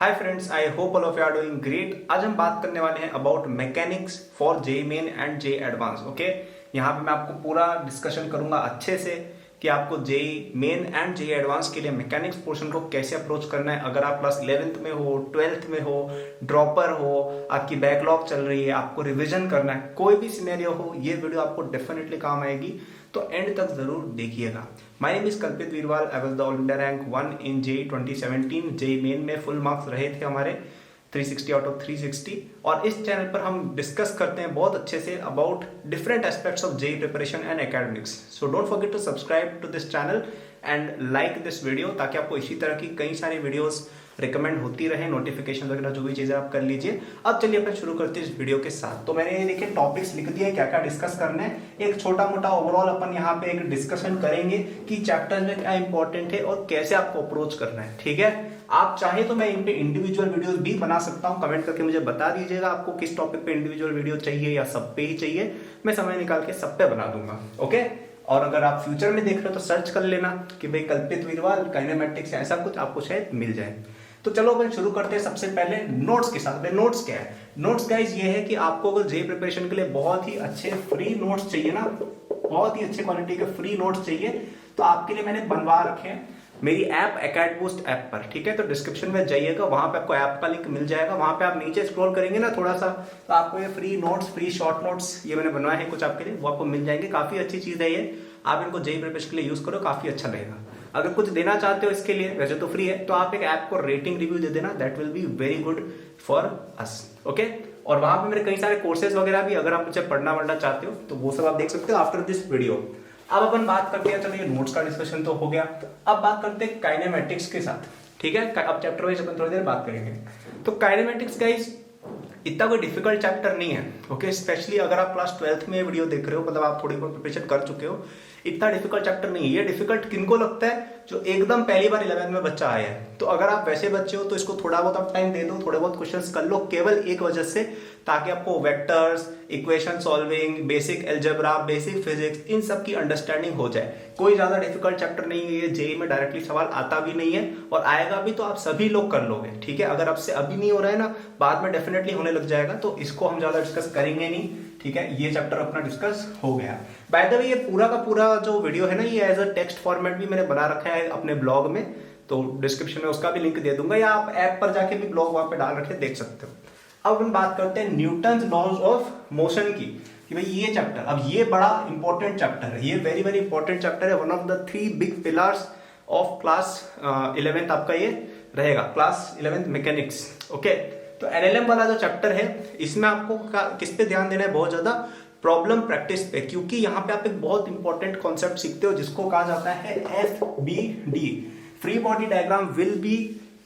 Hi friends, I hope all of you are doing great. आज हम बात करने वाले हैं about mechanics for JEE main and JEE advance. Okay, यहाँ पे मैं आपको पूरा डिस्कशन करूंगा अच्छे से कि आपको जे मेन एंड जे एडवांस के लिए मैकेनिक्स पोर्शन को कैसे अप्रोच करना है। अगर आप क्लास 11th में हो, 12th में हो, ड्रॉपर हो, आपकी बैकलॉग चल रही है, आपको रिविजन करना है, कोई भी सिनेरियो हो, ये वीडियो आपको डेफिनेटली काम आएगी, तो एंड तक जरूर देखिएगा। My name is Kalpit Veerwal. I was the all India rank 1 in JEE 2017। JEE Main में फुल मार्क्स रहे थे हमारे 360 आउट ऑफ 360। और इस चैनल पर हम डिस्कस करते हैं बहुत अच्छे से about different aspects of JEE preparation and academics. So don't forget to subscribe to this channel and like this video, ताकि आपको इसी तरह की कई सारी वीडियोस रिकमेंड होती रहे, नोटिफिकेशन वगैरह जो भी चीजें आप कर लीजिए। अब चलिए अपन शुरू करते हैं इस वीडियो के साथ। तो मैंने ये देखिए टॉपिक्स लिख दिए, क्या क्या डिस्कस करना है। एक छोटा मोटा ओवरऑल अपन यहाँ पे एक डिस्कशन करेंगे कि चैप्टर्स में क्या इंपॉर्टेंट है और कैसे आपको अप्रोच करना है। ठीक है, आप चाहे तो मैं इन पे इंडिविजुअल वीडियोस भी बना सकता हूँ। कमेंट करके मुझे बता दीजिएगा आपको किस टॉपिक पे इंडिविजुअल वीडियो चाहिए या सब पे ही चाहिए। मैं समय निकाल के सब पे बना दूंगा। ओके, और अगर आप फ्यूचर में देख रहे हो तो सर्च कर लेना कि भाई कल्पित वीरवाल काइनेमेटिक्स, ऐसा कुछ आपको शायद मिल जाए। तो चलो अपन शुरू करते हैं सबसे पहले नोट्स के साथ। नोट्स क्या है? नोट्स गाइस ये है कि आपको अगर जे प्रिपरेशन के लिए बहुत ही अच्छे फ्री नोट्स चाहिए ना, बहुत ही अच्छे क्वालिटी के फ्री नोट्स चाहिए, तो आपके लिए मैंने बनवा रखे हैं मेरी ऐप एकेडबूस्ट ऐप पर। ठीक है, तो डिस्क्रिप्शन में जाइएगा, वहां पे आपको ऐप का लिंक मिल जाएगा। वहां पे आप नीचे स्क्रॉल करेंगे ना थोड़ा सा, तो आपको ये free notes, free short notes ये मैंने बनवाए हैं कुछ आपके लिए, वो आपको मिल जाएंगे। काफी अच्छी चीज है ये, आप इनको जे प्रिपरेशन के लिए यूज करो, काफी अच्छा लगेगा। अगर कुछ देना चाहते हो इसके लिए, वैसे तो फ्री है, तो आप एक ऐप को रेटिंग रिव्यू दे देना, that will be very good for us. Okay, और वहां पे मेरे कई सारे कोर्सेज वगैरह भी, अगर आप मुझे पढ़ना वढ़ना चाहते हो तो वो सब आप देख सकते हो आफ्टर दिस वीडियो। अब अपन बात करते हैं, चलिए नोट्स का डिस्कशन तो हो गया, अब बात करते हैं काइनेमेटिक्स के साथ। ठीक है, अब चैप्टर वाइज अपन थोड़ी देर बात करेंगे। तो काइनेमेटिक्स गाइस इतना कोई डिफिकल्ट चैप्टर नहीं है। ओके, स्पेशली अगर आप क्लास 12th में वीडियो देख रहे हो, मतलब आप थोड़ी बहुत प्रिपरेशन कर चुके हो, इतना डिफिकल्ट चैप्टर नहीं है। ये डिफिकल्ट किनको लगता है? जो एकदम पहली बार 11th में बच्चा आया है। तो अगर आप वैसे बच्चे हो तो इसको थोड़ा बहुत आप टाइम दे दो, थोड़े बहुत क्वेश्चंस कर लो, केवल एक वजह से, ताकि आपको vectors, equation solving, basic algebra, basic physics, इन सब की अंडरस्टैंडिंग हो जाए। कोई ज्यादा डिफिकल्ट चैप्टर नहीं है ये, जेईई में डायरेक्टली सवाल आता भी नहीं है, और आएगा भी तो आप सभी लोग कर लोगे। ठीक है, अगर आपसे अभी नहीं हो रहा है ना, बाद में डेफिनेटली होने लग जाएगा, तो इसको हम ज्यादा डिस्कस करेंगे नहीं। ठीक है, ये चैप्टर अपना डिस्कस हो गया। बाय द वे ये पूरा का पूरा जो वीडियो है ना, ये एज अ टेक्स्ट फॉर्मेट भी मैंने बना रखा है अपने ब्लॉग में, तो डिस्क्रिप्शन में उसका भी लिंक दे दूंगा, या आप ऐप पर जाके भी ब्लॉग वहां पे डाल रखे देख सकते हो। अब हम बात करते हैं न्यूटन्स लॉज ऑफ मोशन की, कि भाई ये चैप्टर, अब ये बड़ा इंपॉर्टेंट चैप्टर है, ये वेरी वेरी इंपॉर्टेंट चैप्टर है। One of the 3 big pillars of class 11th आपका ये रहेगा, क्लास 11th मैकेनिक्स। ओके, तो एनएलएम वाला जो चैप्टर है, इसमें आपको किस पे ध्यान देना है? बहुत ज्यादा प्रॉब्लम प्रैक्टिस पे, क्योंकि यहाँ पे आप एक बहुत इंपॉर्टेंट कॉन्सेप्ट सीखते हो जिसको कहा जाता है FBD, free body diagram will be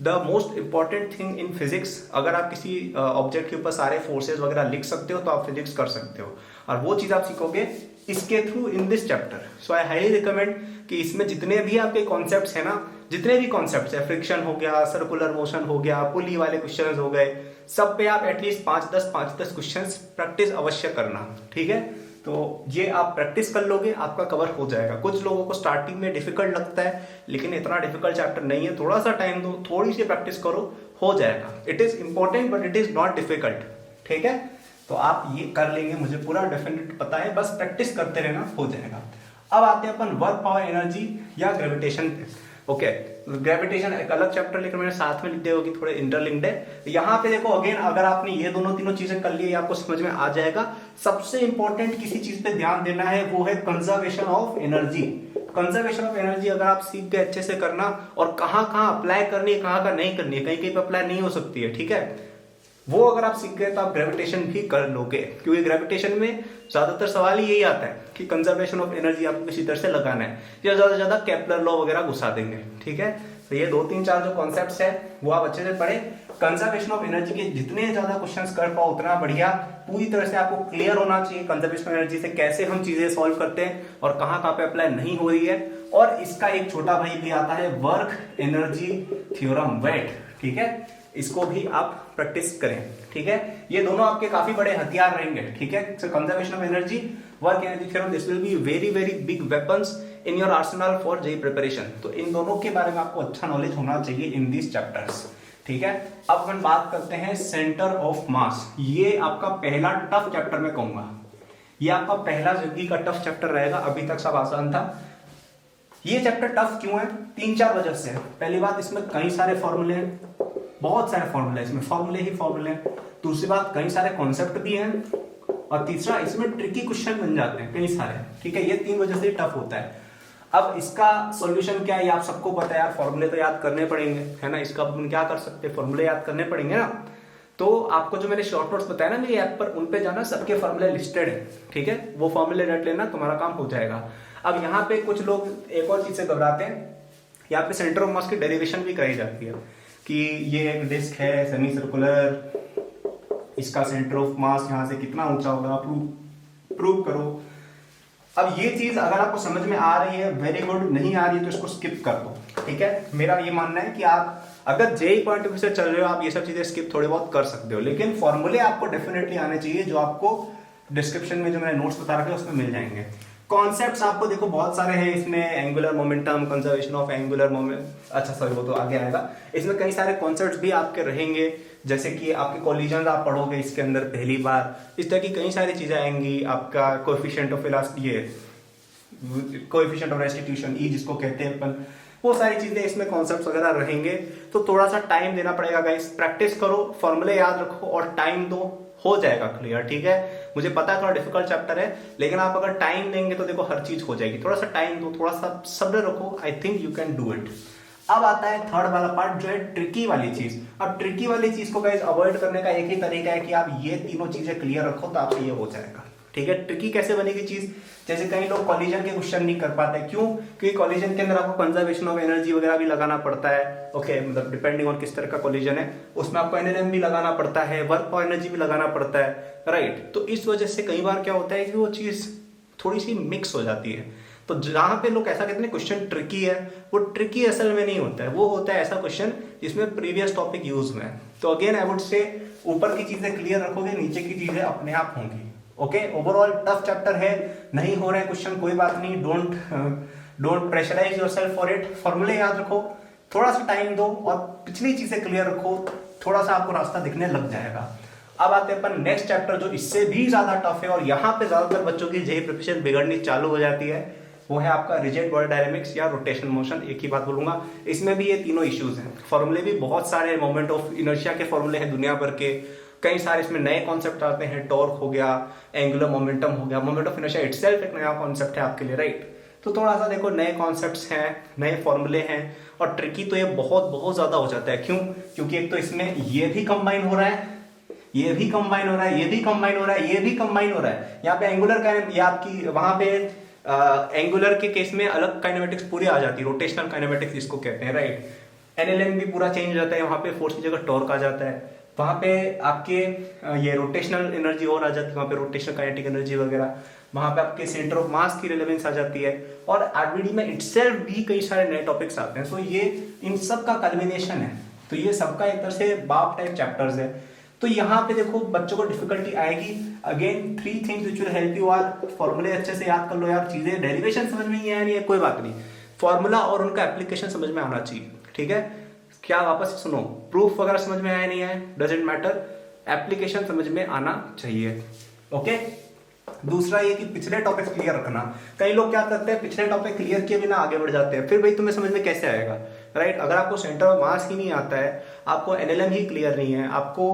the most important thing in physics. अगर आप किसी ऑब्जेक्ट के ऊपर सारे फोर्सेज वगैरह लिख सकते हो तो आप फिजिक्स कर सकते हो, और वो चीज आप सीखोगे इसके through in this chapter. So I highly recommend कि इसमें जितने भी आपके कॉन्सेप्ट्स है ना, जितने भी कॉन्सेप्ट्स है, फ्रिक्शन हो गया, सर्कुलर मोशन हो गया, पुली वाले क्वेश्चंस हो गए, सब पे आप एटलीस्ट 5-10 क्वेश्चंस प्रैक्टिस अवश्य करना। ठीक है, तो ये आप प्रैक्टिस कर लोगे, आपका कवर हो जाएगा। कुछ लोगों को स्टार्टिंग में डिफिकल्ट लगता है, लेकिन इतना डिफिकल्ट चैप्टर नहीं है, थोड़ा सा टाइम दो, थोड़ी सी प्रैक्टिस करो, हो जाएगा। It is important but it is not difficult. ठीक है, तो आप ये कर लेंगे, मुझे पूरा डेफिनेट पता है, बस प्रैक्टिस करते रहना, हो जाएगा। अब आते हैं अपन वर्क, पावर, एनर्जी या ग्रेविटेशन पे। ओके, ग्रेविटेशन एक अलग चैप्टर लेकर मैंने साथ में लिख दिया होगी, थोड़े इंटरलिंक्ड है। यहाँ पे देखो अगेन, अगर आपने ये दोनों तीनों चीजें कर ली, आपको समझ में आ जाएगा। सबसे इंपॉर्टेंट किसी चीज पे ध्यान देना है, वो है conservation of energy. Conservation of energy अगर आप सीख गए अच्छे से करना, और कहाँ कहाँ अप्लाई करनी है, कहाँ कहाँ नहीं करनी है, कहीं कहीं पे अप्लाई नहीं हो सकती है। ठीक है, वो अगर आप सीख गए तो आप ग्रेविटेशन भी कर लोगे, क्योंकि ग्रेविटेशन में ज्यादातर सवाल ही यही आता है कि कंजर्वेशन ऑफ एनर्जी आपको किसी तरह से लगाना है, या ज्यादा से ज्यादा केपलर लॉ वगैरह घुसा देंगे। ठीक है, तो ये 2-3-4 जो कॉन्सेप्ट्स है वो आप अच्छे से पढ़े। कंजर्वेशन ऑफ एनर्जी के जितने ज्यादा क्वेश्चंस कर पाओ उतना बढ़िया, पूरी तरह से आपको क्लियर होना चाहिए कंजर्वेशन ऑफ एनर्जी से कैसे हम चीजें सॉल्व करते हैं और कहाँ कहाँ पे अप्लाई नहीं हो रही है। और इसका एक छोटा भाई भी आता है, वर्क एनर्जी थ्योरम, वेट। ठीक है, इसको भी आप प्रैक्टिस करें। ठीक है, ये दोनों आपके काफी बड़े हथियार रहेंगे। ठीक है, so conservation of energy, work energy theorem, this will be very very big weapons in your arsenal for JEE preparation. तो इन दोनों के बारे में आपको अच्छा नॉलेज होना चाहिए इन दिस चैप्टर्स। ठीक है। अब अपन बात करते हैं सेंटर ऑफ मास। ये आपका पहला टफ चैप्टर मैं कहूंगा, ये आपका पहला जिंदगी का टफ चैप्टर रहेगा। अभी तक सब आसान था। ये चैप्टर टफ क्यों है? 3-4 वजह से। पहली बात, इसमें कई सारे फॉर्मूले हैं, बहुत सारे फॉर्मूले, इसमें फॉर्मूले ही फॉर्मूले हैं। दूसरी बात, कई सारे कॉन्सेप्ट भी हैं। और तीसरा, इसमें ट्रिकी क्वेश्चन बन जाते हैं कई सारे, ठीक है। ये 3 वजह से टफ होता है। अब इसका सॉल्यूशन क्या है, ये आप सबको पता है यार, फॉर्मूले तो याद करने पड़ेंगे, है ना। इसका अपन क्या कर सकते हैं, फॉर्मूले याद करने पड़ेंगे ना। तो आपको जो मैंने शॉर्ट नोट्स बताया ना मेरी ऐप पर, उन पे जाना, सबके फॉर्मूले लिस्टेड है, ठीक है। वो फॉर्मूले रट लेना, तुम्हारा काम हो जाएगा। अब यहाँ पे कुछ लोग एक और चीज से घबराते हैं, यहाँ पे सेंटर ऑफ मास की डेरिवेशन भी कराई जाती है कि ये एक डिस्क है सेमी सर्कुलर, इसका सेंटर ऑफ मास यहाँ से कितना ऊंचा होगा, प्रूव करो। अब ये चीज अगर आपको समझ में आ रही है, वेरी गुड, नहीं आ रही है तो इसको स्किप कर दो, ठीक है। मेरा ये मानना है कि आप अगर जेई पॉइंट ऑफ व्यू से चल रहे हो, आप ये सब चीजें स्किप थोड़ी बहुत कर सकते हो, लेकिन फॉर्मूले आपको डेफिनेटली आने चाहिए, जो आपको डिस्क्रिप्शन में जो मैंने नोट्स बता रखे उसमें मिल जाएंगे। कॉन्सेप्ट्स आपको देखो बहुत सारे हैं इसमें, angular momentum, conservation of angular moment, अच्छा सॉरी वो तो आगे आएगा। इसमें कई सारे कॉन्सेप्ट्स भी आपके रहेंगे, जैसे कि आपके कोलिजन आप पढ़ोगे इसके अंदर पहली बार, इस तरह की कई सारी चीजें आएंगी। आपका कोएफिशिएंट ऑफ इलास्टिसिटी, ये कोएफिशिएंट ऑफ रेस्टिट्यूशन, ई जिसको कहते हैं अपन, वो सारी चीजें इसमें कॉन्सेप्ट्स वगैरह रहेंगे। तो थोड़ा सा टाइम देना पड़ेगा गाइस, प्रैक्टिस करो, फॉर्मूले याद रखो और टाइम दो, हो जाएगा क्लियर, ठीक है। मुझे पता है थोड़ा डिफिकल्ट चैप्टर है, लेकिन आप अगर टाइम देंगे तो देखो हर चीज हो जाएगी। थोड़ा सा टाइम दो, थोड़ा सा सब्र रखो, I think you can do it. अब आता है थर्ड वाला पार्ट, जो है ट्रिकी वाली चीज। अब ट्रिकी वाली चीज को गाइस अवॉइड करने का एक ही तरीका है कि आप ये तीनों चीजें क्लियर रखो, तो आपसे ये हो जाएगा, ठीक है। ट्रिकी कैसे बनेगी चीज, जैसे कई लोग कॉलिजन के क्वेश्चन नहीं कर पाते, क्यों? क्योंकि कॉलिजन के अंदर आपको कंजर्वेशन ऑफ एनर्जी वगैरह भी लगाना पड़ता है, ओके, मतलब डिपेंडिंग ऑन किस तरह का कॉलिजन है, उसमें आपको एनएलएम भी लगाना पड़ता है, वर्क और एनर्जी भी लगाना पड़ता है, राइट। तो इस वजह से कई बार क्या होता है कि वो चीज थोड़ी सी मिक्स हो जाती है। तो जहां पे लोग ऐसा कहते हैं क्वेश्चन ट्रिकी है, वो ट्रिकी असल में नहीं होता है, वो होता है ऐसा क्वेश्चन जिसमें प्रीवियस टॉपिक यूज में है। तो अगेन आई वुड से ऊपर की चीजें क्लियर रखोगे, नीचे की चीजें अपने आप होंगी, ओके। ओवरऑल टफ चैप्टर है, नहीं हो रहे क्वेश्चन कोई बात नहीं, don't pressurise yourself for it. फॉर्मूले याद रखो, थोड़ा सा टाइम दो और पिछली चीजें क्लियर रखो, थोड़ा सा आपको रास्ता दिखने लग जाएगा। अब आते हैं अपन नेक्स्ट चैप्टर, जो इससे भी ज्यादा टफ है और यहाँ पे ज्यादातर बच्चों की जेईई प्रिपरेशन बिगड़नी चालू हो जाती है, वो है आपका रिजिड बॉडी डायनेमिक्स या रोटेशन मोशन। एक ही बात बोलूंगा, इसमें भी ये तीनों इश्यूज हैं। फॉर्मूले भी बहुत सारे, मोमेंट ऑफ इनर्शिया के फॉर्मूले हैं दुनिया भर के, कई सारे इसमें नए कॉन्सेप्ट आते हैं, टॉर्क हो गया, एंगुलर मोमेंटम हो गया, मोमेंट ऑफ इनर्शिया इटसेल्फ एक नया कॉन्सेप्ट है आपके लिए, राइट। तो थोड़ा सा देखो, नए कॉन्सेप्ट्स हैं, नए फॉर्मूले हैं, और ट्रिकी तो ये बहुत बहुत ज्यादा हो जाता है। क्यों? क्योंकि एक तो इसमें ये भी कंबाइन हो रहा है, ये भी कंबाइन हो रहा है, ये भी कंबाइन हो रहा है, ये भी कंबाइन हो रहा है। यहाँ पे एंगुलर का ये आपकी, वहां पे एंगुलर के केस में अलग काइनेमेटिक्स पूरी आ जाती है, रोटेशनल काइनेमेटिक्स जिसको कहते हैं, राइट। एनएलएम भी पूरा चेंज हो जाता है, वहां पे फोर्स की जगह टॉर्क आ जाता है, वहां पे आपके ये रोटेशनल एनर्जी और आ जाती है, वहां पे रोटेशनल काइनेटिक एनर्जी वगैरह, वहां पे आपके सेंटर ऑफ मास की रिलेवेंस आ जाती है, और आरबीडी में इटसेल्फ भी कई सारे नए टॉपिक्स आते हैं। सो ये इन सब का कल्मिनेशन है, तो ये सबका एक तरह से बाप टाइप चैप्टर्स है। तो यहाँ पे देखो बच्चों को डिफिकल्टी आएगी। Again 3 things which will help you are, फॉर्मूले अच्छे से याद कर लो यार, चीजें डेरिवेशन समझ में नहीं आया नहीं है कोई बात नहीं, फॉर्मूला और उनका एप्लीकेशन समझ में आना चाहिए, ठीक है। क्या वापस सुनो, प्रूफ वगैरह समझ में आया नहीं है, डजेंट मैटर, एप्लीकेशन समझ में आना चाहिए, ओके। दूसरा ये कि पिछले टॉपिक क्लियर रखना। कई लोग क्या करते हैं, पिछले टॉपिक क्लियर किए बिना आगे बढ़ जाते हैं, फिर भाई तुम्हें समझ में कैसे आएगा, राइट। अगर आपको सेंटर ऑफ मास ही नहीं आता है, आपको एनएलएम ही क्लियर नहीं है, आपको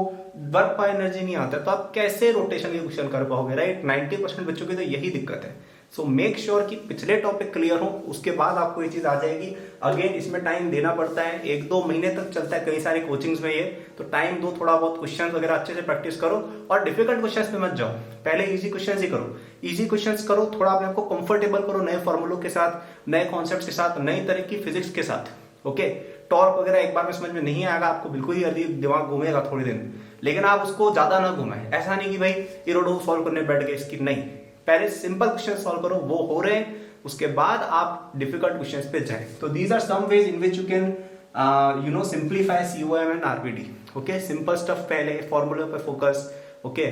वर्क पर एनर्जी नहीं आता है, तो आप कैसे रोटेशन के क्वेश्चन कर पाओगे, राइट। 90% बच्चों की तो यही दिक्कत है। सो मेक श्योर कि पिछले टॉपिक क्लियर हो, उसके बाद आपको ये चीज आ जाएगी। अगेन इसमें टाइम देना पड़ता है, 1-2 महीने तक चलता है कई सारे कोचिंग्स में ये, तो टाइम दो, थोड़ा बहुत क्वेश्चन वगैरह अच्छे से प्रैक्टिस करो, और डिफिकल्ट क्वेश्चन पे मत जाओ, पहले इजी क्वेश्चन ही करो, इजी क्वेश्चन करो, थोड़ा अपने आपको कंफर्टेबल करो नए फॉर्मूलों के साथ, नए कॉन्सेप्ट के साथ, नई तरह की फिजिक्स के साथ, ओके। टॉर्क वगैरह एक बार में समझ में नहीं आएगा, आपको बिल्कुल ही अजीब दिमाग घूमेगा थोड़ी दिन, लेकिन आप उसको ज्यादा ना घुमाएं। ऐसा नहीं कि भाई इरोडो सॉल्व करने बैठ गए, इसकी नहीं, पहले सिंपल क्वेश्चन सॉल्व करो, वो हो रहे हैं, उसके बाद आप डिफिकल्ट क्वेश्चंस पे जाएं। तो these are some ways in which you can simplify COM and RBD, okay. Simple stuff पहले, फॉर्मूले पे फोकस, ओके,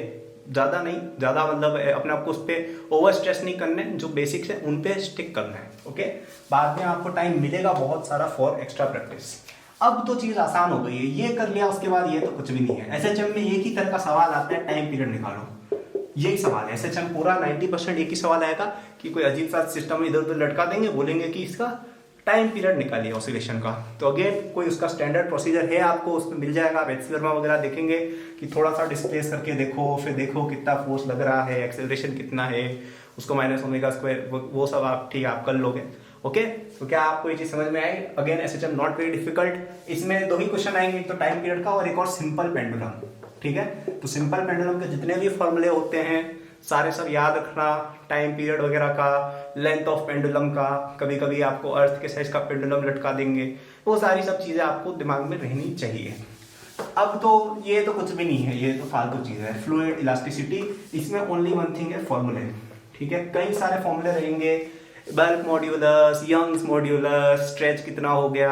ज्यादा नहीं, ज्यादा मतलब अपने आप को उस पर ओवर स्ट्रेस नहीं करना है, जो बेसिक्स है उन पे स्टिक करना है, ओके। बाद में आपको टाइम मिलेगा बहुत सारा फॉर एक्स्ट्रा प्रैक्टिस। अब तो चीज आसान हो गई है, ये कर लिया उसके बाद ये तो कुछ भी नहीं है। एसएचएम में एक ही तरह का सवाल आता है, टाइम पीरियड निकालो, यही सवाल है एसएचएम पूरा 90% एक ही सवाल आएगा कि कोई अजीब सा सिस्टम इधर उधर लटका देंगे, बोलेंगे कि इसका टाइम पीरियड निकालिए ऑसिलेशन का। तो अगेन कोई उसका स्टैंडर्ड प्रोसीजर है आपको उसमें मिल जाएगा। आप एचसी वर्मा वगैरह देखेंगे कि थोड़ा सा डिस्प्लेस करके देखो, फिर देखो कितना फोर्स लग रहा है, एक्सेलरेशन कितना है, उसको माइनस ओमेगा स्क्वायर, वो सब आप ठीक आप कर लोगे। ओके, तो क्या आपको ये चीज समझ में आई? Again SHM not very difficult. इसमें दो ही क्वेश्चन आएंगे, एक तो टाइम पीरियड का और एक और सिंपल पेंडुलम। ठीक है, तो सिंपल पेंडुलम के जितने भी फॉर्मूले होते हैं सारे सब याद रखना, टाइम पीरियड वगैरह का, लेंथ ऑफ पेंडुलम का, कभी कभी आपको अर्थ के साइज का पेंडुलम लटका देंगे, वो सारी सब चीजें आपको दिमाग में रहनी चाहिए। अब तो ये तो कुछ भी नहीं है, ये तो फालतू चीज है। फ्लूइड इलास्टिसिटी, इसमें ओनली वन थिंग है, फॉर्मूले। ठीक है, कई सारे फॉर्मूले रहेंगे, bulk modulus, Young's modulus, stretch कितना हो गया,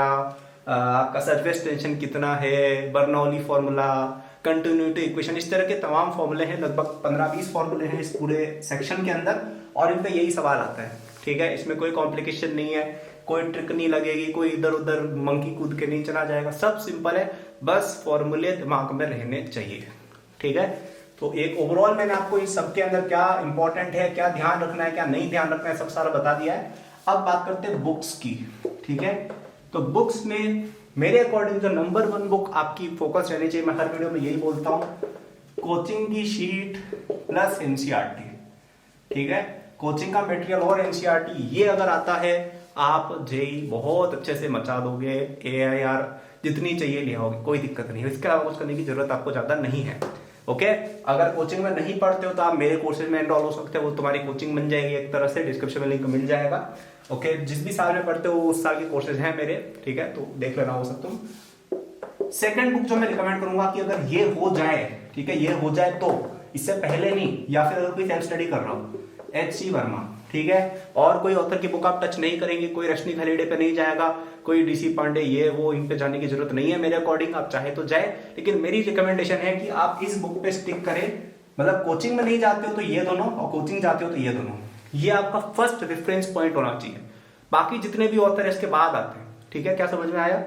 आपका सरफेस टेंशन कितना है, बर्नौली फॉर्मूला, कंटिन्यूटी इक्वेशन, इस तरह के तमाम फॉर्मूले हैं। लगभग 15-20 फॉर्मूले हैं इस पूरे सेक्शन के अंदर और इन पे यही सवाल आता है। ठीक है, इसमें कोई कॉम्प्लिकेशन नहीं है, कोई ट्रिक नहीं लगेगी, कोई इधर उधर मंकी कूद के नहीं चला जाएगा, सब सिंपल है, बस फॉर्मूले दिमाग में रहने चाहिए। ठीक है, तो एक ओवरऑल मैंने आपको इस सबके अंदर क्या इंपॉर्टेंट है, क्या ध्यान रखना है, क्या नहीं ध्यान रखना है, सब सारा बता दिया है। अब बात करते हैं बुक्स की। ठीक है, तो बुक्स में मेरे अकॉर्डिंग जो नंबर 1 बुक आपकी फोकस रहनी चाहिए, मैं हर वीडियो में यही बोलता हूं, कोचिंग की शीट प्लस एनसीईआरटी। ठीक है, कोचिंग का मटेरियल और एनसीईआरटी ये अगर आता है, आप जेई बहुत अच्छे से मचा दोगे, एआईआर जितनी चाहिए ले आओगे, कोई दिक्कत नहीं है। इसके अलावा कुछ करने की जरूरत आपको ज्यादा नहीं है। ओके, अगर कोचिंग में नहीं पढ़ते हो तो आप मेरे कोर्सेज में एनरोल हो सकते हो, वो तुम्हारी कोचिंग बन जाएगी एक तरह से, डिस्क्रिप्शन में लिंक मिल जाएगा। ओके, जिस भी साल में पढ़ते हो उस साल के कोर्सेज हैं मेरे। ठीक है, तो देख लेना वो सब तुम। सेकंड बुक जो मैं रिकमेंड करूंगा कि अगर ये हो जाए, ठीक है, ये हो जाए तो, इससे पहले नहीं, या फिर अगर कोई सेल्फ स्टडी कर रहा हो, एचसी वर्मा। ठीक है, और कोई ऑथर की बुक आप टच नहीं करेंगे, कोई रश्मि खलीडे पे नहीं जाएगा, कोई डीसी पांडे ये वो, इन पे जाने की जरूरत नहीं है मेरे अकॉर्डिंग। आप चाहे तो जाए, लेकिन मेरी रिकमेंडेशन है कि आप इस बुक पे स्टिक करें। मतलब कोचिंग में नहीं जाते हो तो ये दोनों, और कोचिंग जाते हो तो ये दोनों, ये आपका फर्स्ट रेफरेंस पॉइंट होना चाहिए। बाकी जितने भी ऑथर है इसके बाद आते हैं। ठीक है, क्या समझ में आया?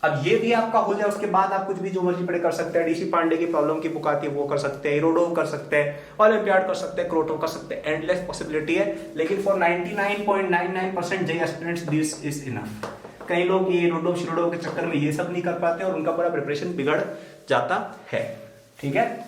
अब ये भी आपका हो जाए, उसके बाद आप कुछ भी जो मर्जी पढ़े कर सकते हैं। डीसी पांडे की प्रॉब्लम की बुक आती है वो कर सकते हैं, इरोडोव कर सकते हैं, ओलंपियाड कर सकते हैं, क्रोटो कर सकते हैं, एंडलेस पॉसिबिलिटी है। लेकिन for 99.99% JEE aspirants this is enough. कई लोग ये इरोडोव शिरोडोव के चक्कर में ये सब नहीं कर पाते और उनका पूरा प्रिपरेशन बिगड़ जाता है। ठीक है,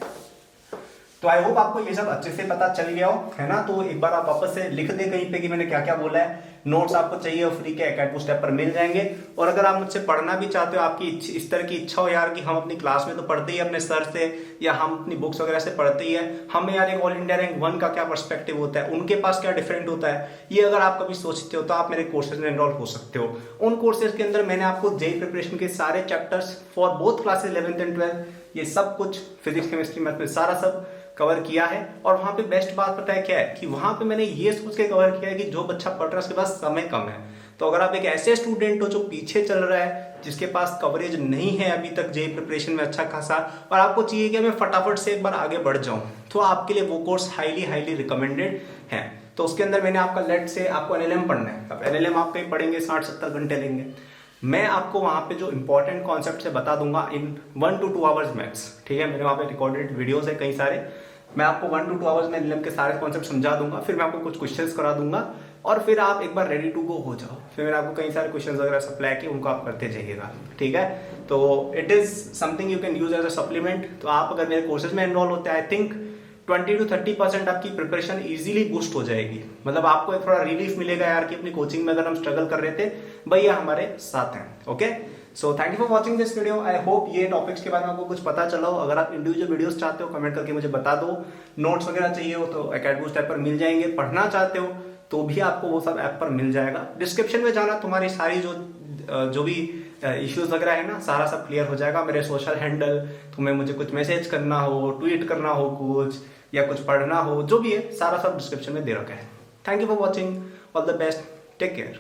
तो आई होप आपको ये सब अच्छे से पता चल गया हो, है ना? तो एक बार आप वापस से लिख दे कहीं पे कि मैंने क्या क्या बोला है। नोट्स आपको चाहिए और फ्री के एकेडमी स्टेप पर मिल जाएंगे। और अगर आप मुझसे पढ़ना भी चाहते हो, आपकी इस तरह की इच्छा हो यार कि हम अपनी क्लास में तो पढ़ते ही अपने सर से या हम अपनी बुक्स वगैरह से पढ़ते ही है, हमें यार एक ऑल इंडिया रैंक 1 का क्या पर्सपेक्टिव होता है, उनके पास क्या डिफरेंट होता है, ये अगर आप कभी सोचते हो तो आप मेरे कोर्सेज में एनरोल हो सकते हो। उन कोर्सेज के अंदर मैंने आपको जेई प्रिपरेशन के सारे chapters for both classes 11th and 12th, ये सब कुछ फिजिक्स केमिस्ट्री मैथ में सारा सब कवर किया है। और वहां पे बेस्ट बात पता है क्या है कि वहां पे मैंने ये सोच के कवर किया है कि जो बच्चा पढ़ रहा है उसके पास समय कम है। तो अगर आप एक ऐसे स्टूडेंट हो जो पीछे चल रहा है, जिसके पास कवरेज नहीं है अभी तक जेई प्रिपरेशन में अच्छा खासा, और आपको चाहिए कि मैं फटाफट से एक बार आगे बढ़ जाऊं, तो आपके लिए वो कोर्स हाईली रिकमेंडेड है। तो उसके अंदर मैंने आपका लेट से आपको एनएलएम पढ़ना है। अब एनएलएम आप कहीं पढ़ेंगे 60-70 घंटे लेंगे, मैं आपको वहां पे जो इंपॉर्टेंट कॉन्सेप्ट से बता दूंगा इन 1 to 2 आवर्स मैक्स। ठीक है, मेरे वहां पे रिकॉर्डेड वीडियोस है कई सारे, मैं आपको 1 to 2 आवर्स में एनएलएम के सारे कॉन्सेप्ट समझा दूंगा, फिर मैं आपको कुछ क्वेश्चंस करा दूंगा और फिर आप एक बार रेडी टू गो हो जाओ। फिर मैंने आपको कई सारे क्वेश्चंस वगैरह सप्लाई किए, उनको आप करते जाइएगा। ठीक है, तो it is something you can use as a supplement. तो आप अगर मेरे कोर्सेज में एनरोल होते हैं, आई थिंक 20 to 30% आपकी प्रिपरेशन इजीली बूस्ट हो जाएगी। मतलब आपको एक थोड़ा रिलीफ मिलेगा यार कि अपनी कोचिंग में अगर हम स्ट्रगल कर रहे थे, भैया हमारे साथ हैं। Okay, so thank you for watching this video. I hope ये टॉपिक्स के बारे में आपको कुछ पता चला हो। अगर आप इंडिविजुअल वीडियोस चाहते हो कमेंट करके मुझे बता दो, नोट्स वगैरह चाहिए हो तो एकेडमी स्टेप पर मिल जाएंगे, पढ़ना चाहते हो तो भी आपको वो सब ऐप पर मिल जाएगा। डिस्क्रिप्शन में जाना, तुम्हारी सारी जो भी इश्यूज वगैरह है ना, सारा सब क्लियर हो जाएगा। मेरे सोशल हैंडल, तुम्हें मुझे कुछ मैसेज करना हो, ट्वीट करना हो कुछ, या कुछ पढ़ना हो, जो भी है सारा सब डिस्क्रिप्शन में दे रखा है। Thank you for watching, all the best, take care.